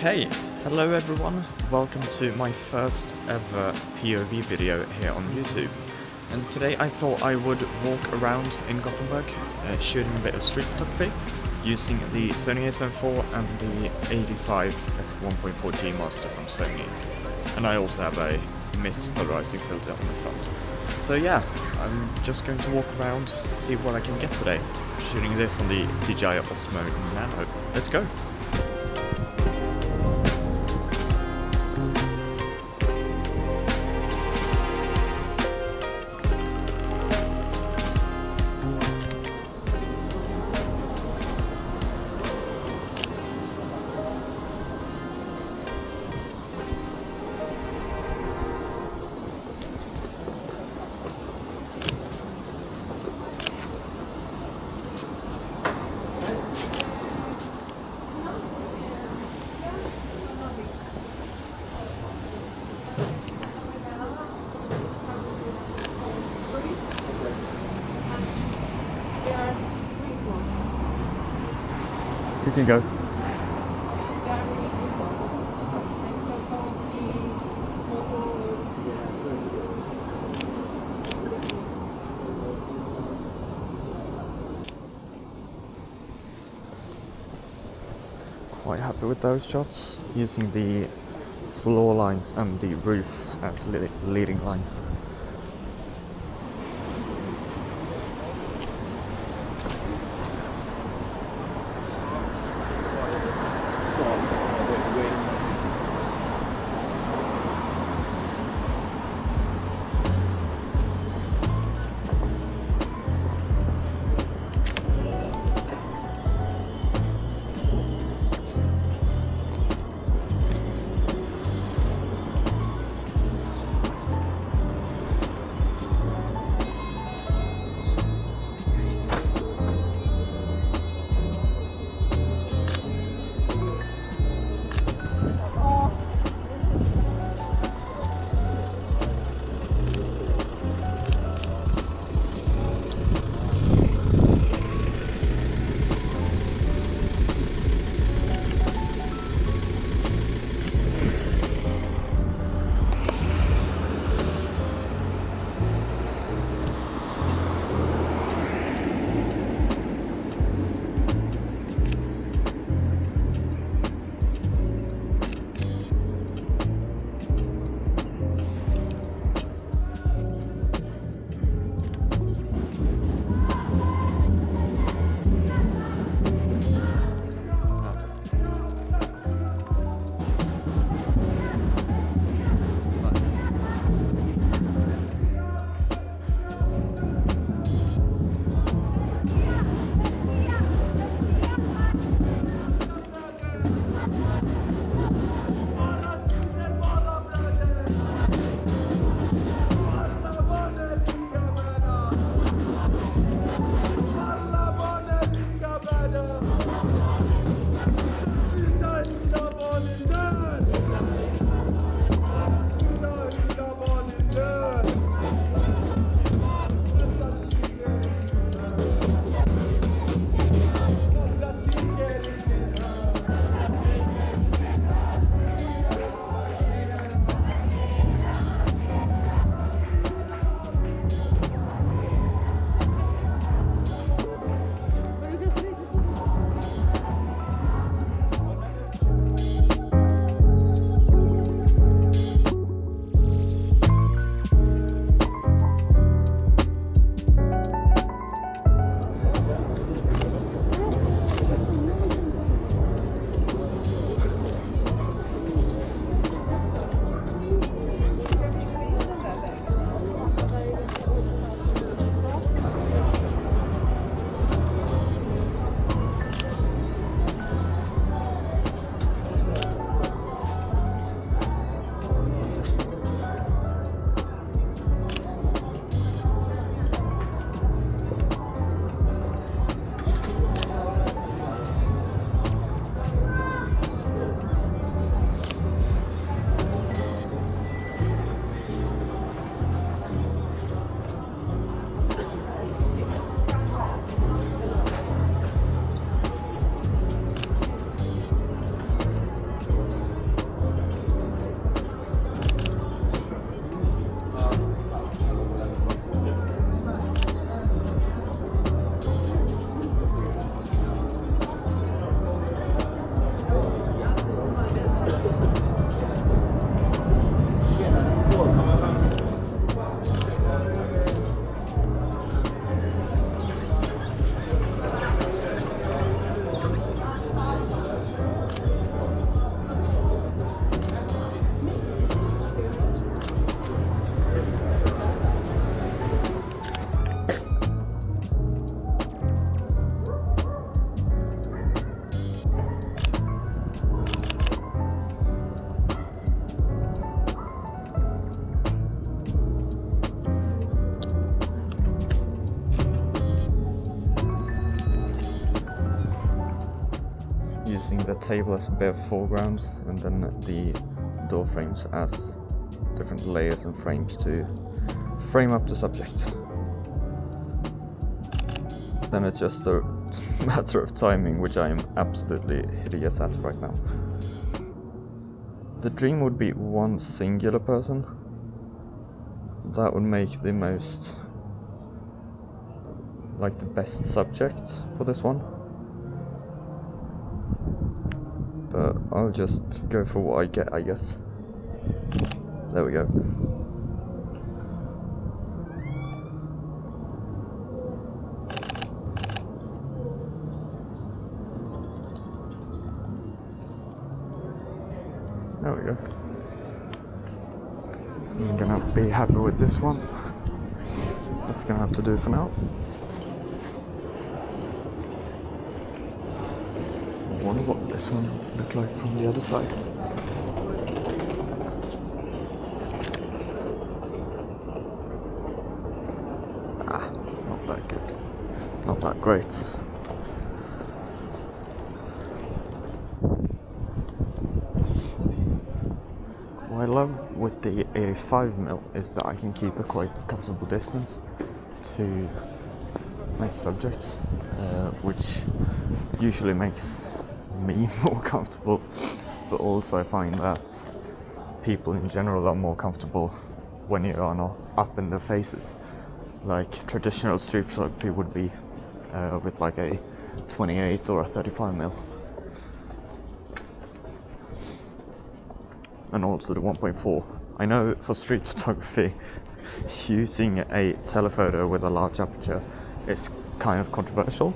Okay, hello everyone, welcome to my first ever POV video here on YouTube. And today I thought I would walk around in Gothenburg, shooting a bit of street photography, using the Sony A7IV and the 85 f1.4G Master from Sony. And I also have a mist polarizing filter on the front. So yeah, I'm just going to walk around, see what I can get today, shooting this on the DJI Osmo Nano. Let's go! You can go. Quite happy with those shots, using the floor lines and the roof as leading lines. using the table as a bit of foreground and then the door frames as different layers and frames to frame up the subject. Then it's just a matter of timing, which I am absolutely hideous at right now. The dream would be one singular person. That would make the most, like, the best subject for this one. But I'll just go for what I get, I guess. There we go. There we go. I'm gonna be happy with this one. That's gonna have to do for now. I wonder what this one looked like from the other side. Not that good. Not that great. What I love with the 85mm is that I can keep a quite comfortable distance to my subjects, which usually makes me more comfortable, but also I find that people in general are more comfortable when you are not up in their faces, like traditional street photography would be with like a 28 or a 35mm. And also the 1.4. I know for street photography, using a telephoto with a large aperture is kind of controversial,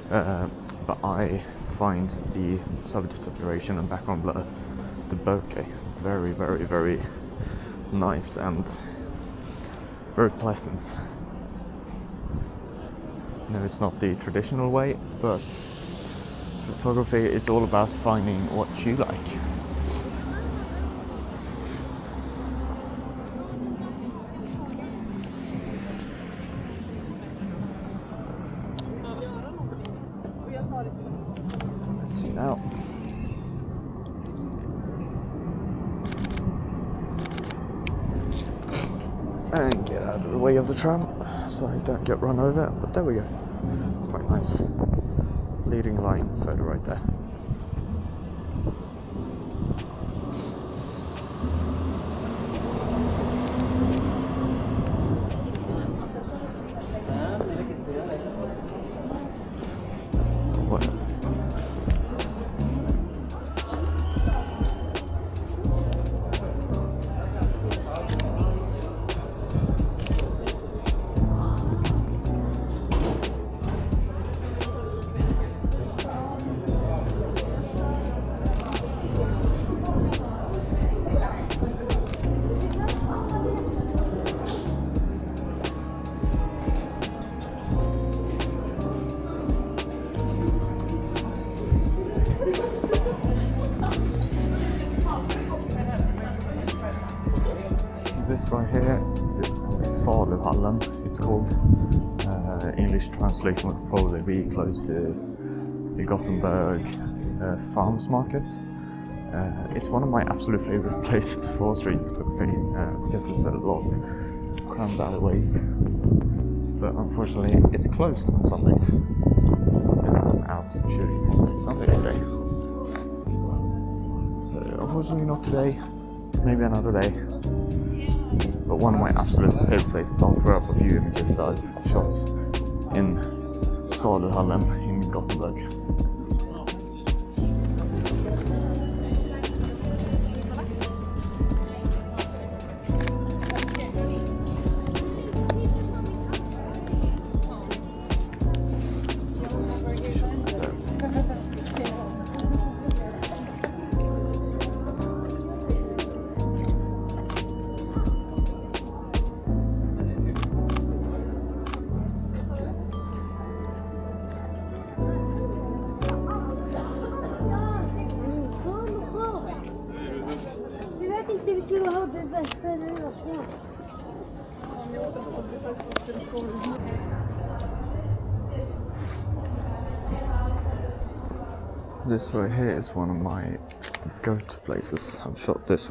but I find the subject separation and background blur, the bokeh, very, very, very nice and very pleasant. No, it's not the traditional way, but photography is all about finding what you like. Let's see now. And get out of the way of the tram so I don't get run over, but there we go. Quite nice. Leading line photo right there. This right here is Saluhallen, it's called. English translation would probably be close to the Gothenburg farms market. It's one of my absolute favorite places for street photography because there's a lot of crammed alleyways. But unfortunately, it's closed on Sundays. And I'm out shooting on Sunday today. So unfortunately not today, maybe another day. But one of my absolute favorite places, I'll throw up a few images that I've shot in Saluhallen in Gothenburg. This right here is one of my go-to places. I've shot this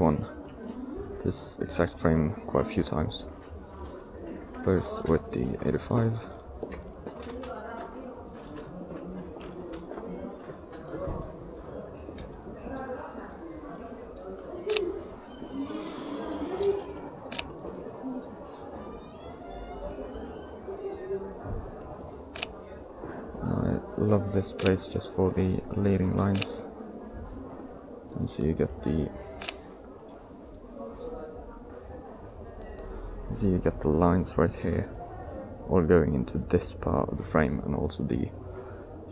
exact frame quite a few times, both with the 85 I love this place just for the leading lines. And so you get the lines right here, all going into this part of the frame, and also the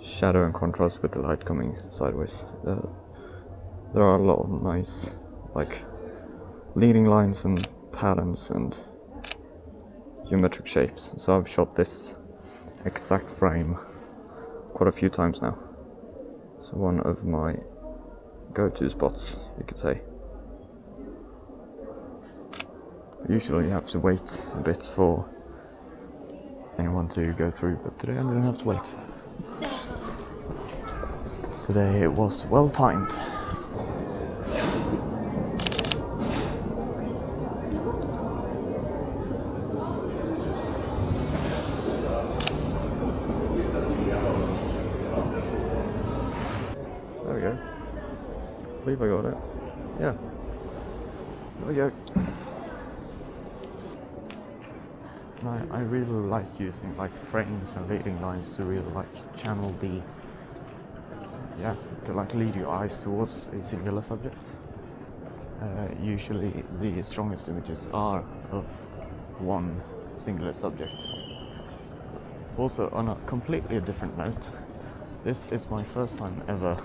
shadow and contrast with the light coming sideways. There are a lot of nice like leading lines and patterns and geometric shapes. So I've shot this exact frame quite a few times now. It's one of my go-to spots, you could say. Usually you have to wait a bit for anyone to go through, but today I didn't have to wait. Today it was well timed. There we go. I believe I got it. Yeah. There we go. I really like using like frames and leading lines to really like channel to like lead your eyes towards a singular subject. Usually the strongest images are of one singular subject. Also, on a completely different note, this is my first time ever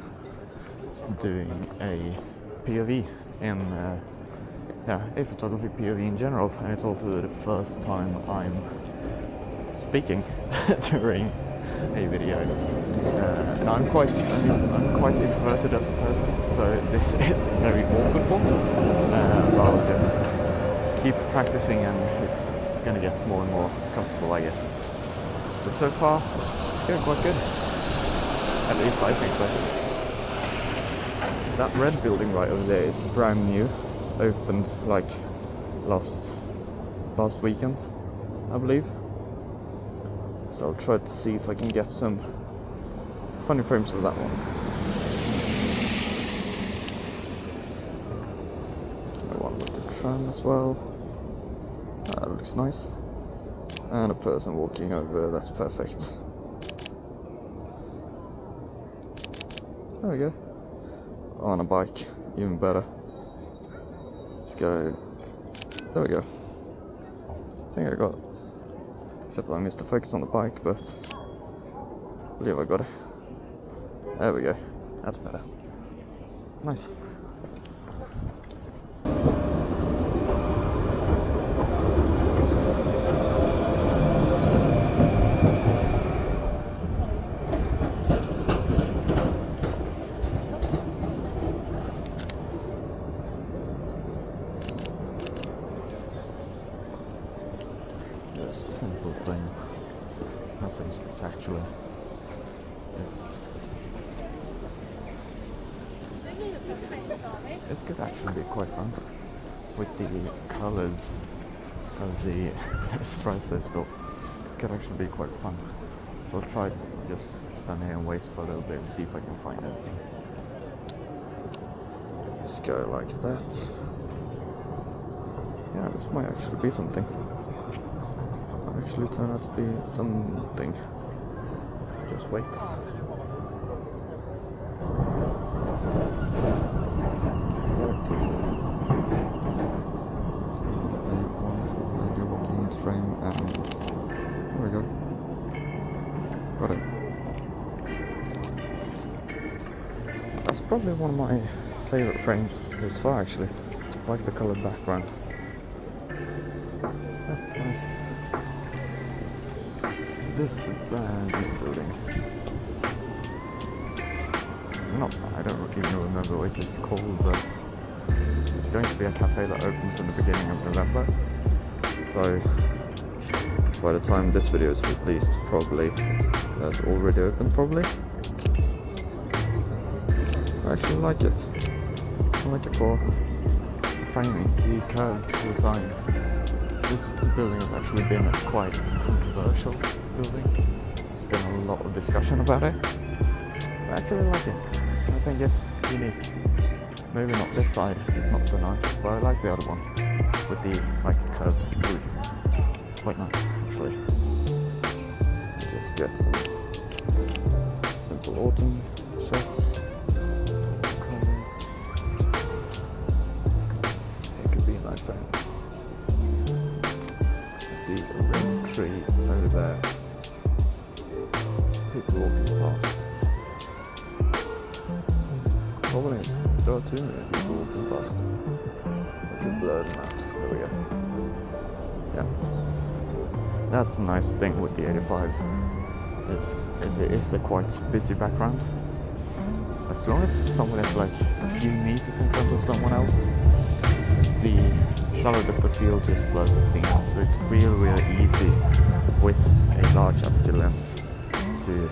doing a POV in a photography POV in general, and it's also the first time I'm speaking during a video. And I'm quite introverted as a person, so this is very awkward for me. But I'll just keep practicing, and it's gonna get more and more comfortable, I guess. But so far, it's going quite good. At least I think so. That red building right over there is brand new. It's opened like last weekend, I believe. So I'll try to see if I can get some funny frames of that one. The one with the tram as well. That looks nice. And a person walking over, that's perfect. There we go. On a bike, even better. Let's go. There we go. I think I got it. Except I missed the focus on the bike, but I believe I got it. There we go. That's better. Nice. Just a simple thing. Nothing spectacular. This could actually be quite fun with the colours of the espresso store. It could actually be quite fun. So I'll try just stand here and wait for a little bit and see if I can find anything. Just go like that. Yeah, this might actually be something. Might actually turn out to be something. Just wait. Frame, and there we go. Got it. That's probably one of my favourite frames this far, actually. I like the coloured background. Yeah, nice. This is the brand new building. I don't even remember what it's called, but it's going to be a cafe that opens in the beginning of November. So by the time this video is released, probably that's already open, probably. I actually like it. I like it for framing, the curved design. This building has actually been a quite controversial building. There's been a lot of discussion about it. I actually like it. I think it's unique. Maybe not this side, it's not the nicest, but I like the other one with the curved roof. It's quite nice actually. Just get some simple autumn shots. Colors. It could be like that. The red tree over there. People walking past. Problem is, there are too many people walking past. It's a blurred map. There we go. Yeah. That's the nice thing with the 85. Is if it is a quite busy background. As long as someone is like a few meters in front of someone else, the shallow depth of field just blurs everything out. So it's really easy with a large aperture lens to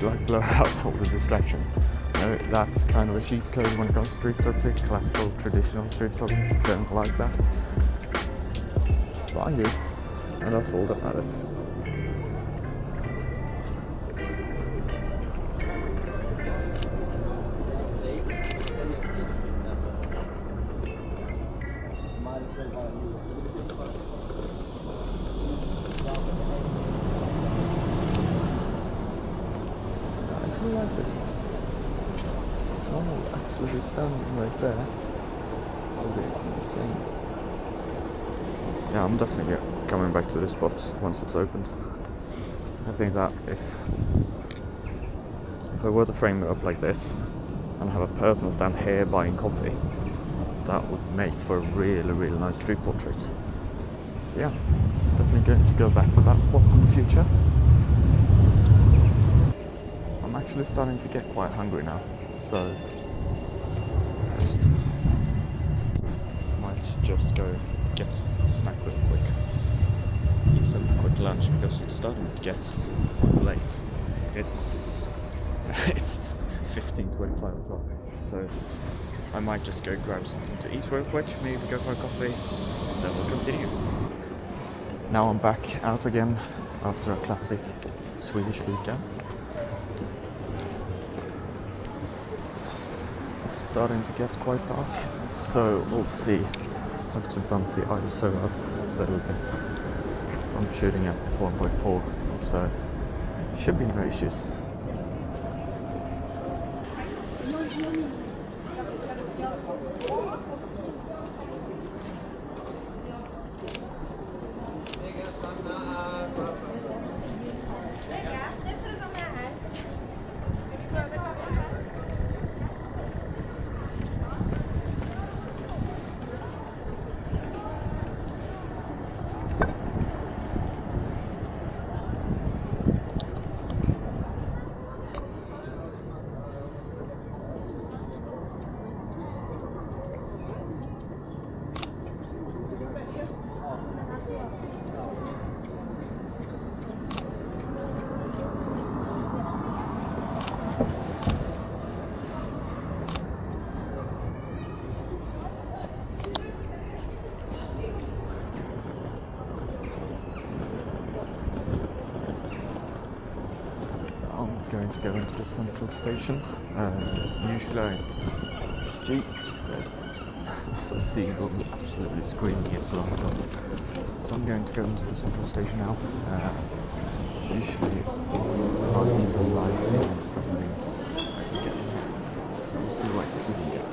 like blur out all the distractions. You know, that's kind of a cheat code when it comes to street photography. Classical, traditional street photographers don't like that. But I do, and that's all that matters. I like this. Someone actually standing right there. Holding the same. Yeah, I'm definitely coming back to this spot once it's opened. I think that if I were to frame it up like this and have a person stand here buying coffee, that would make for a really nice street portrait. So yeah, definitely going to go back to that spot in the future. I'm actually starting to get quite hungry now, so might just go get a snack real quick. Eat some quick lunch because it's starting to get quite late. It's 15:25 o'clock, so I might just go grab something to eat real quick, maybe go for a coffee, then we'll continue. Now I'm back out again after a classic Swedish fika. It's starting to get quite dark, so we'll see. Have to bump the ISO up a little bit. I'm shooting at 4.4, so should be no issues. Going to go into the central station. Usually there's a seagull absolutely screaming as well. So I'm going to go into the central station now. Usually running the lighting and framings I can get. So we'll see what we can get.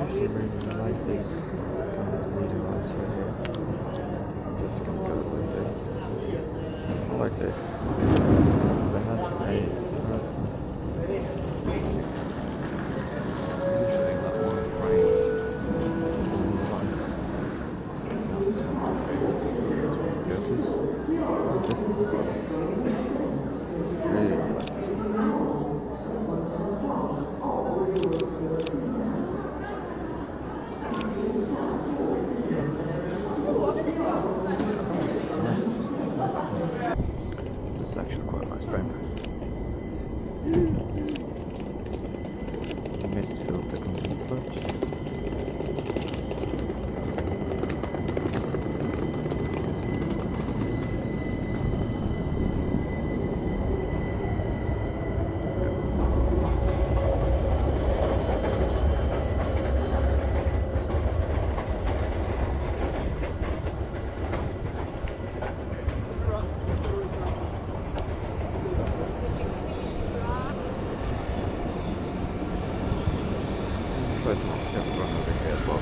I really like these kind of leading lines right here. I'm just gonna go like this. Like this. If I had a person Sony, usually that one frame all the lines. That was one of my favorites. Go to this. Really like this one. This is actually quite a nice frame. Mist filter comes in clutch. Try to have run over here as well.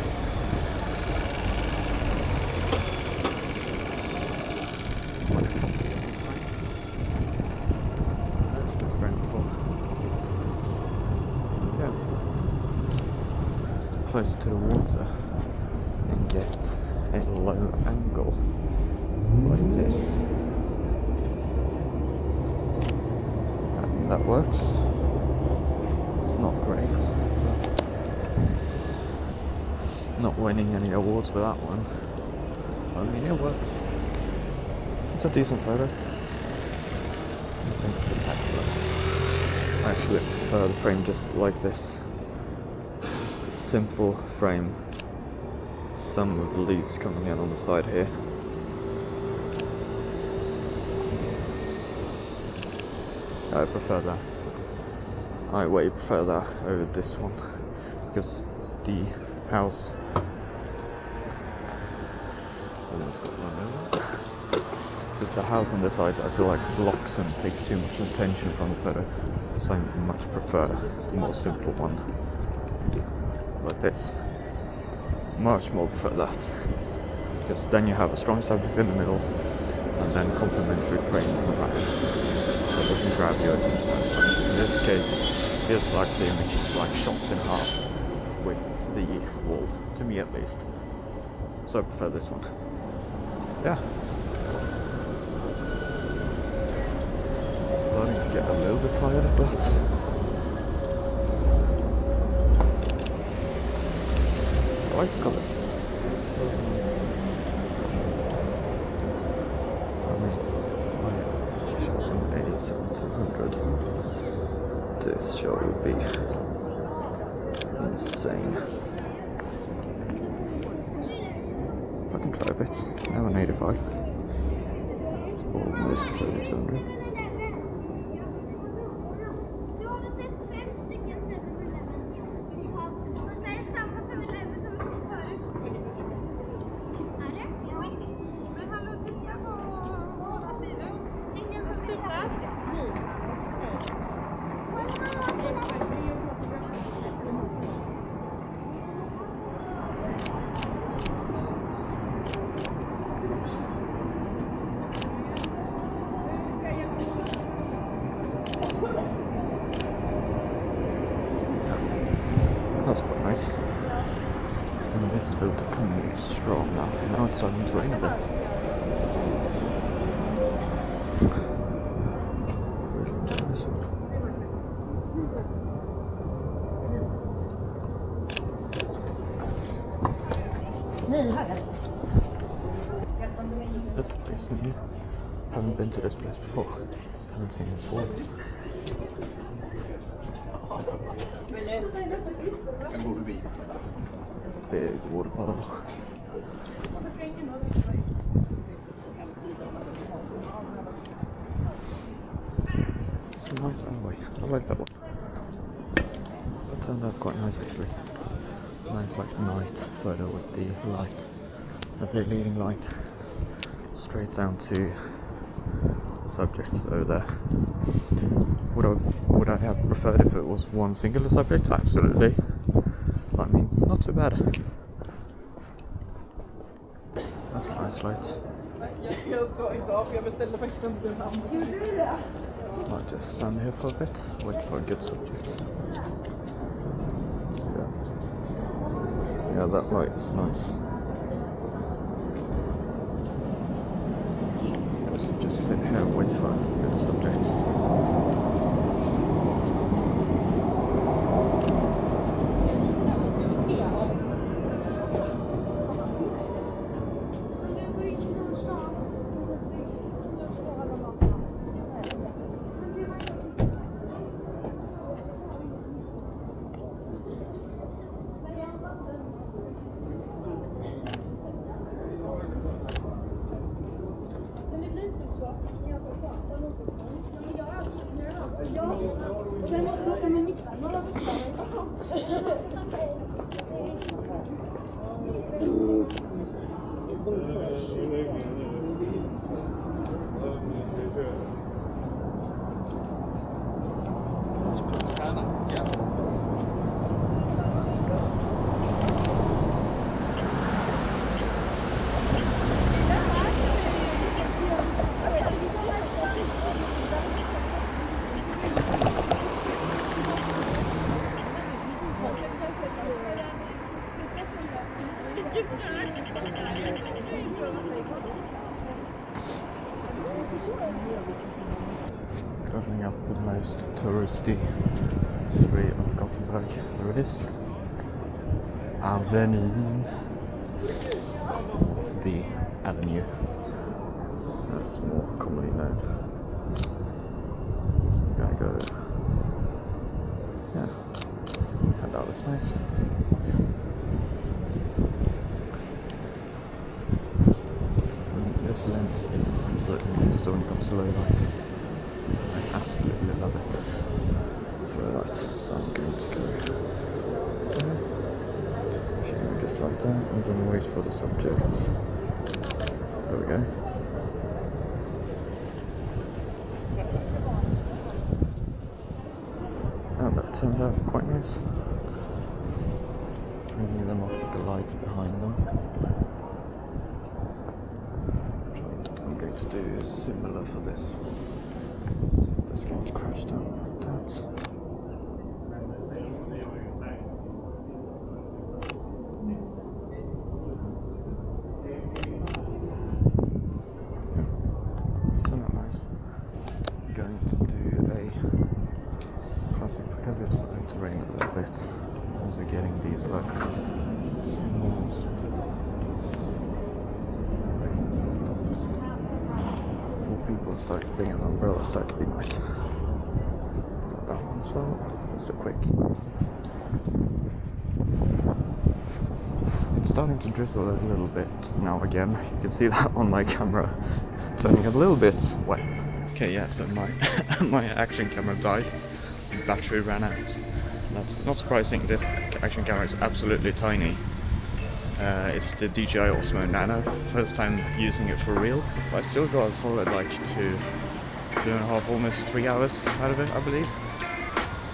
There's this frame before. Yeah. Close to the water and get a low angle like this. And that works. It's not great. Not winning any awards with that one. I mean, it works. It's a decent photo. It's nothing spectacular. I actually prefer the frame just like this. Just a simple frame. Some of the leaves coming in on the side here. I prefer that. I way prefer that over this one because the house. Because the house on this side I feel like blocks and takes too much attention from the photo, so I much prefer the more simple one like this. Much more prefer that, because then you have a strong subject in the middle and then complementary frame around, so it doesn't grab your attention as much. In this case, it feels like the image is like chopped in half with the wall, to me at least. So I prefer this one. Yeah. Starting to get a little bit tired of that. I like the colours. I mean, I shot an A7IV. This shot would be insane. I can try a bit. Now an 85. It's almost as over 200. That's quite nice. And the mist filter coming in strong now. Now it's starting to rain a bit. Really enjoy this one. Yep, basically new. Haven't been to this place before. Just haven't seen this wall. Big water bottle. It's a nice alleyway. I like that one. That turned out quite nice actually. Nice like night photo with the light as a leading line straight down to the subjects over there. Would I have preferred if it was one singular subject? Absolutely. But I mean, not too bad. That's a nice light. Might just stand here for a bit, wait for a good subject. Yeah, that light's nice. Let's just sit here and wait for a good subject. Driving up the most touristy street of Gothenburg. There it is. Avenue. The Avenue. That's more commonly known. I'm gonna go. Yeah. And that was nice. This lens is completely used when it comes to low light. I absolutely love it for low light, so I'm going to go here, just like that, and then wait for the subjects. There we go. And that turned out quite nice. Bringing them up with the light behind them. To do similar for this one. It's going to crash down like that. Turned out nice. I'm going to do a classic because it's starting to rain a little bit. I'm also getting these like small people start to bring an umbrella, start to be nice. Got that one as well. Just a quick. It's starting to drizzle a little bit now again. You can see that on my camera, turning a little bit wet. Okay, yeah. So my action camera died. The battery ran out. That's not surprising. This action camera is absolutely tiny. It's the DJI Osmo Nano, first time using it for real, but I still got a solid like 2.5, almost 3 hours out of it, I believe.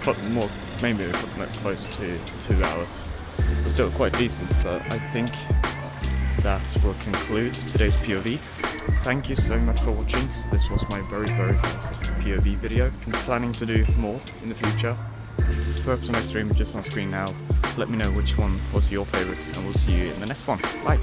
But more, maybe close to 2 hours, but still quite decent. But I think that will conclude today's POV. Thank you so much for watching. This was my very first POV video. I'm planning to do more in the future. Throw up some extra images on screen now. Let me know which one was your favorite, and we'll see you in the next one. Bye!